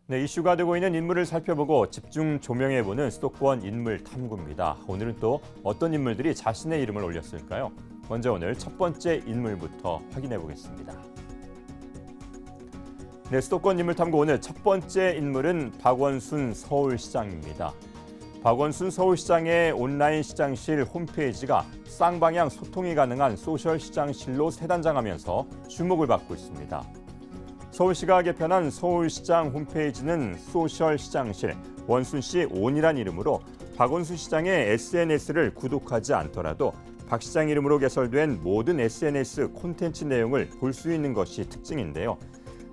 네, 이슈가 되고 있는 인물을 살펴보고 집중 조명해보는 수도권 인물 탐구입니다. 오늘은 또 어떤 인물들이 자신의 이름을 올렸을까요? 먼저 오늘 첫 번째 인물부터 확인해 보겠습니다. 네, 수도권 인물 탐구 오늘 첫 번째 인물은 박원순 서울시장입니다. 박원순 서울시장의 온라인 시장실 홈페이지가 쌍방향 소통이 가능한 소셜 시장실로 재단장하면서 주목을 받고 있습니다. 서울시가 개편한 서울시장 홈페이지는 소셜 시장실 원순씨 온이란 이름으로 박원순 시장의 SNS를 구독하지 않더라도 박 시장 이름으로 개설된 모든 SNS 콘텐츠 내용을 볼 수 있는 것이 특징인데요.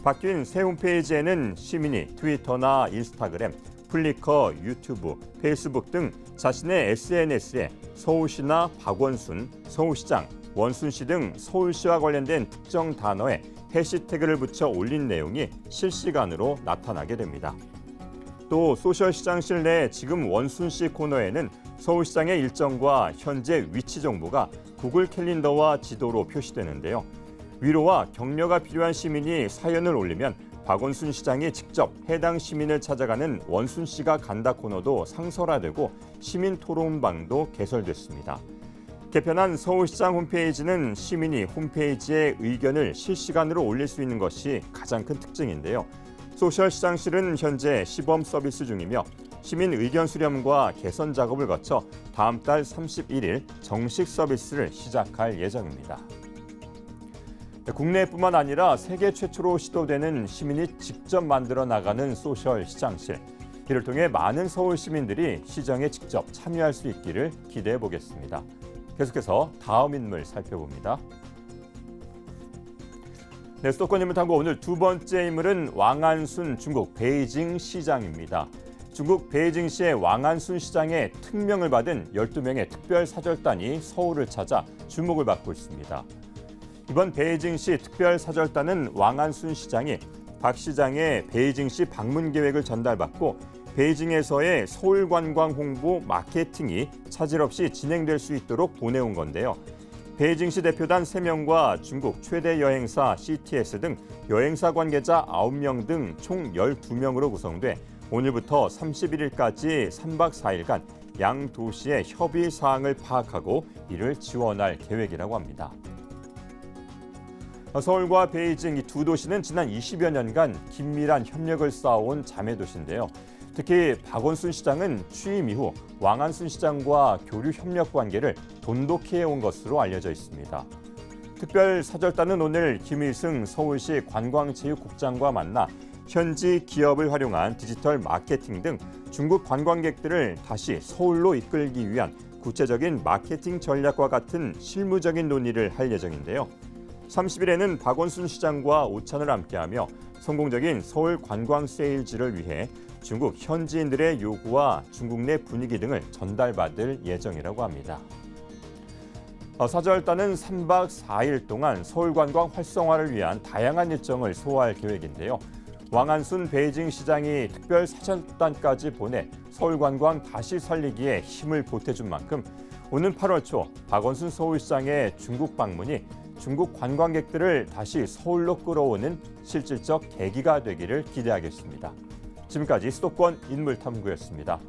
바뀐 새 홈페이지에는 시민이 트위터나 인스타그램, 플리커, 유튜브, 페이스북 등 자신의 SNS에 서울시나 박원순, 서울시장, 원순씨 등 서울시와 관련된 특정 단어에 해시태그를 붙여 올린 내용이 실시간으로 나타나게 됩니다. 또 소셜시장실 내 지금 원순씨 코너에는 서울시장의 일정과 현재 위치 정보가 구글 캘린더와 지도로 표시되는데요. 위로와 격려가 필요한 시민이 사연을 올리면 박원순 시장이 직접 해당 시민을 찾아가는 원순씨가 간다 코너도 상설화되고 시민 토론방도 개설됐습니다. 개편한 서울시장 홈페이지는 시민이 홈페이지에 의견을 실시간으로 올릴 수 있는 것이 가장 큰 특징인데요. 소셜시장실은 현재 시범 서비스 중이며 시민 의견 수렴과 개선 작업을 거쳐 다음 달 31일 정식 서비스를 시작할 예정입니다. 국내뿐만 아니라 세계 최초로 시도되는 시민이 직접 만들어 나가는 소셜 시장실. 이를 통해 많은 서울 시민들이 시정에 직접 참여할 수 있기를 기대해 보겠습니다. 계속해서 다음 인물 살펴봅니다. 네, 수도권 인물 탐구 오늘 두 번째 인물은 왕한순 중국 베이징 시장입니다. 중국 베이징시의 왕한순 시장의 특명을 받은 12명의 특별 사절단이 서울을 찾아 주목을 받고 있습니다. 이번 베이징시 특별 사절단은 왕한순 시장이 박 시장의 베이징시 방문 계획을 전달받고 베이징에서의 서울 관광 홍보 마케팅이 차질 없이 진행될 수 있도록 보내온 건데요. 베이징시 대표단 3명과 중국 최대 여행사 CTS 등 여행사 관계자 9명 등 총 12명으로 구성돼 오늘부터 31일까지 3박 4일간 양 도시의 협의 사항을 파악하고 이를 지원할 계획이라고 합니다. 서울과 베이징 이 두 도시는 지난 20여 년간 긴밀한 협력을 쌓아온 자매 도시인데요. 특히 박원순 시장은 취임 이후 왕한순 시장과 교류 협력 관계를 돈독히 해온 것으로 알려져 있습니다. 특별 사절단은 오늘 김일승 서울시 관광체육국장과 만나 현지 기업을 활용한 디지털 마케팅 등 중국 관광객들을 다시 서울로 이끌기 위한 구체적인 마케팅 전략과 같은 실무적인 논의를 할 예정인데요. 30일에는 박원순 시장과 오찬을 함께하며 성공적인 서울 관광 세일즈를 위해 중국 현지인들의 요구와 중국 내 분위기 등을 전달받을 예정이라고 합니다. 사절단은 3박 4일 동안 서울 관광 활성화를 위한 다양한 일정을 소화할 계획인데요. 왕한순 베이징 시장이 특별 사절단까지 보내 서울 관광 다시 살리기에 힘을 보태준 만큼 오는 8월 초 박원순 서울시장의 중국 방문이 중국 관광객들을 다시 서울로 끌어오는 실질적 계기가 되기를 기대하겠습니다. 지금까지 수도권 인물탐구였습니다.